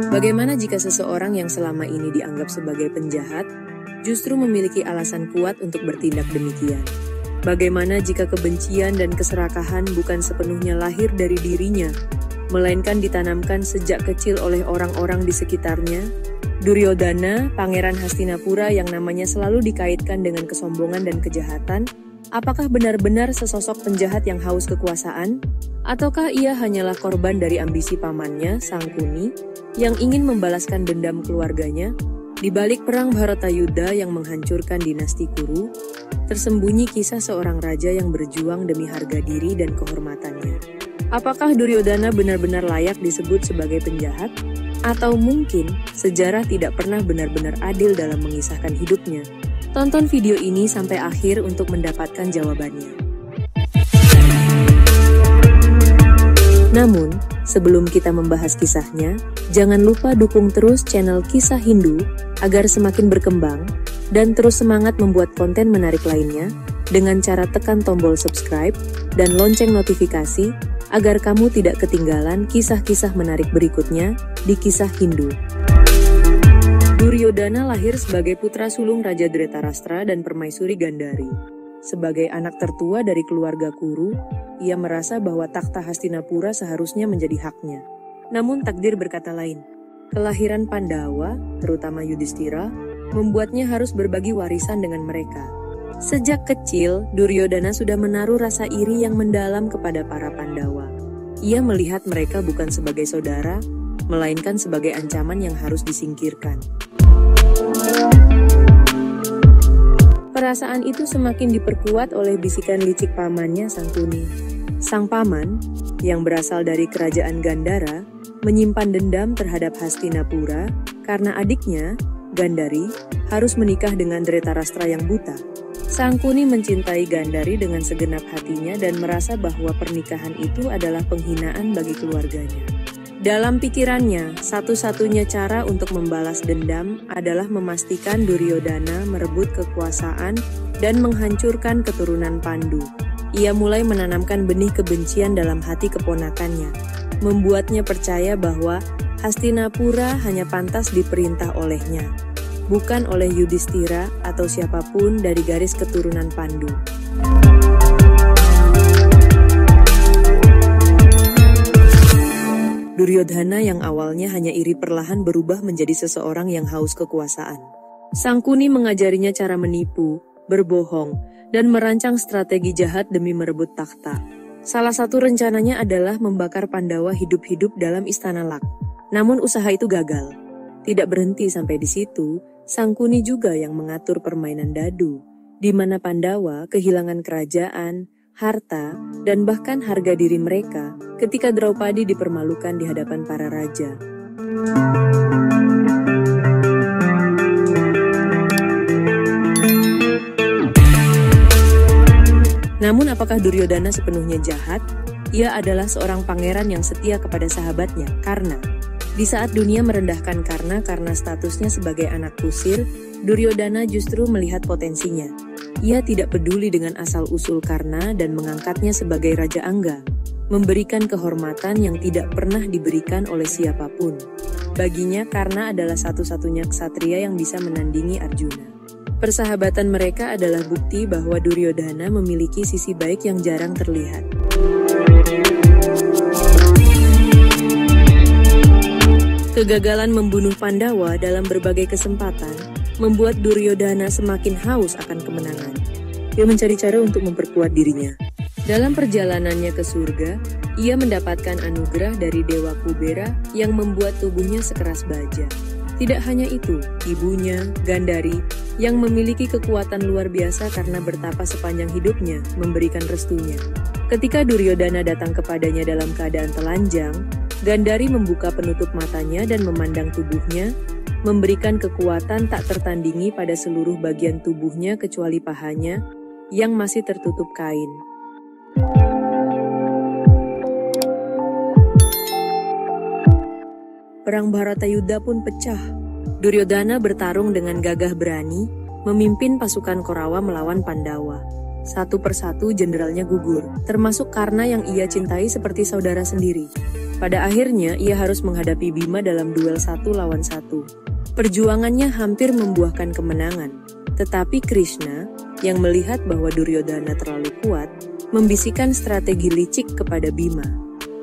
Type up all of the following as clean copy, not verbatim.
Bagaimana jika seseorang yang selama ini dianggap sebagai penjahat, justru memiliki alasan kuat untuk bertindak demikian? Bagaimana jika kebencian dan keserakahan bukan sepenuhnya lahir dari dirinya, melainkan ditanamkan sejak kecil oleh orang-orang di sekitarnya? Duryodhana, Pangeran Hastinapura yang namanya selalu dikaitkan dengan kesombongan dan kejahatan, apakah benar-benar sesosok penjahat yang haus kekuasaan? Ataukah ia hanyalah korban dari ambisi pamannya, Sangkuni, yang ingin membalaskan dendam keluarganya? Di balik perang Bharatayuddha yang menghancurkan dinasti Kuru, tersembunyi kisah seorang raja yang berjuang demi harga diri dan kehormatannya. Apakah Duryodhana benar-benar layak disebut sebagai penjahat? Atau mungkin sejarah tidak pernah benar-benar adil dalam mengisahkan hidupnya? Tonton video ini sampai akhir untuk mendapatkan jawabannya. Namun, sebelum kita membahas kisahnya, jangan lupa dukung terus channel Kisah Hindu agar semakin berkembang dan terus semangat membuat konten menarik lainnya dengan cara tekan tombol subscribe dan lonceng notifikasi agar kamu tidak ketinggalan kisah-kisah menarik berikutnya di Kisah Hindu. Duryodhana lahir sebagai putra sulung Raja Dhritarashtra dan Permaisuri Gandhari. Sebagai anak tertua dari keluarga Kuru, ia merasa bahwa takhta Hastinapura seharusnya menjadi haknya. Namun takdir berkata lain. Kelahiran Pandawa, terutama Yudhishthira, membuatnya harus berbagi warisan dengan mereka. Sejak kecil, Duryodhana sudah menaruh rasa iri yang mendalam kepada para Pandawa. Ia melihat mereka bukan sebagai saudara, melainkan sebagai ancaman yang harus disingkirkan. Perasaan itu semakin diperkuat oleh bisikan licik pamannya Sangkuni. Sang paman, yang berasal dari kerajaan Gandhara, menyimpan dendam terhadap Hastinapura karena adiknya, Gandhari, harus menikah dengan Dhritarashtra yang buta. Sangkuni mencintai Gandhari dengan segenap hatinya dan merasa bahwa pernikahan itu adalah penghinaan bagi keluarganya. Dalam pikirannya, satu-satunya cara untuk membalas dendam adalah memastikan Duryodhana merebut kekuasaan dan menghancurkan keturunan Pandu. Ia mulai menanamkan benih kebencian dalam hati keponakannya, membuatnya percaya bahwa Hastinapura hanya pantas diperintah olehnya, bukan oleh Yudhishthira atau siapapun dari garis keturunan Pandu. Duryodhana yang awalnya hanya iri perlahan berubah menjadi seseorang yang haus kekuasaan. Sangkuni mengajarinya cara menipu, berbohong, dan merancang strategi jahat demi merebut takhta. Salah satu rencananya adalah membakar Pandawa hidup-hidup dalam istana Lak. Namun usaha itu gagal. Tidak berhenti sampai di situ, Sangkuni juga yang mengatur permainan dadu, di mana Pandawa kehilangan kerajaan, harta, dan bahkan harga diri mereka ketika Draupadi dipermalukan di hadapan para raja. Namun apakah Duryodhana sepenuhnya jahat? Ia adalah seorang pangeran yang setia kepada sahabatnya, Karna. Di saat dunia merendahkan Karna karena statusnya sebagai anak kusir, Duryodhana justru melihat potensinya. Ia tidak peduli dengan asal-usul Karna dan mengangkatnya sebagai Raja Angga, memberikan kehormatan yang tidak pernah diberikan oleh siapapun. Baginya Karna adalah satu-satunya ksatria yang bisa menandingi Arjuna. Persahabatan mereka adalah bukti bahwa Duryodhana memiliki sisi baik yang jarang terlihat. Kegagalan membunuh Pandawa dalam berbagai kesempatan membuat Duryodhana semakin haus akan kemenangan. Dia mencari cara untuk memperkuat dirinya. Dalam perjalanannya ke surga, ia mendapatkan anugerah dari Dewa Kubera yang membuat tubuhnya sekeras baja. Tidak hanya itu, ibunya, Gandhari, yang memiliki kekuatan luar biasa karena bertapa sepanjang hidupnya, memberikan restunya. Ketika Duryodhana datang kepadanya dalam keadaan telanjang, Gandhari membuka penutup matanya dan memandang tubuhnya, memberikan kekuatan tak tertandingi pada seluruh bagian tubuhnya kecuali pahanya, yang masih tertutup kain. Perang Bharatayuddha pun pecah. Duryodhana bertarung dengan gagah berani, memimpin pasukan Korawa melawan Pandawa. satu persatu jenderalnya gugur, termasuk Karna yang ia cintai seperti saudara sendiri. Pada akhirnya, ia harus menghadapi Bima dalam duel 1 lawan 1. Perjuangannya hampir membuahkan kemenangan, tetapi Krishna, yang melihat bahwa Duryodhana terlalu kuat, membisikkan strategi licik kepada Bima.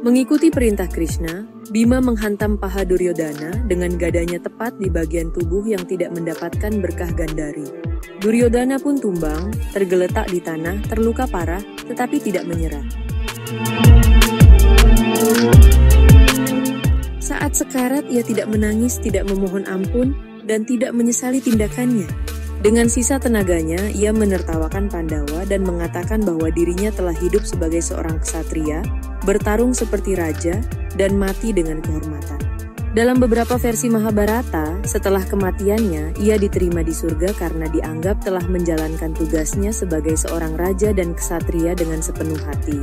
Mengikuti perintah Krishna, Bima menghantam paha Duryodhana dengan gadanya tepat di bagian tubuh yang tidak mendapatkan berkah Gandhari. Duryodhana pun tumbang, tergeletak di tanah, terluka parah, tetapi tidak menyerah. Saat sekarat, ia tidak menangis, tidak memohon ampun, dan tidak menyesali tindakannya. Dengan sisa tenaganya, ia menertawakan Pandawa dan mengatakan bahwa dirinya telah hidup sebagai seorang ksatria, bertarung seperti raja, dan mati dengan kehormatan. Dalam beberapa versi Mahabharata, setelah kematiannya, ia diterima di surga karena dianggap telah menjalankan tugasnya sebagai seorang raja dan ksatria dengan sepenuh hati.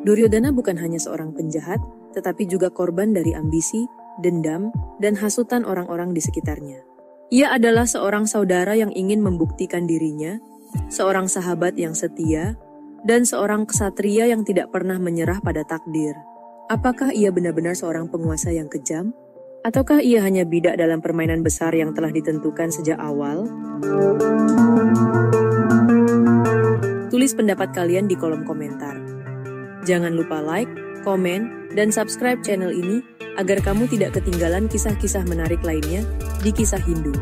Duryodhana bukan hanya seorang penjahat, tetapi juga korban dari ambisi, dendam, dan hasutan orang-orang di sekitarnya. Ia adalah seorang saudara yang ingin membuktikan dirinya, seorang sahabat yang setia, dan seorang ksatria yang tidak pernah menyerah pada takdir. Apakah ia benar-benar seorang penguasa yang kejam? Ataukah ia hanya bidak dalam permainan besar yang telah ditentukan sejak awal? Tulis pendapat kalian di kolom komentar. Jangan lupa like, komen, dan subscribe channel ini agar kamu tidak ketinggalan kisah-kisah menarik lainnya di Kisah Hindu.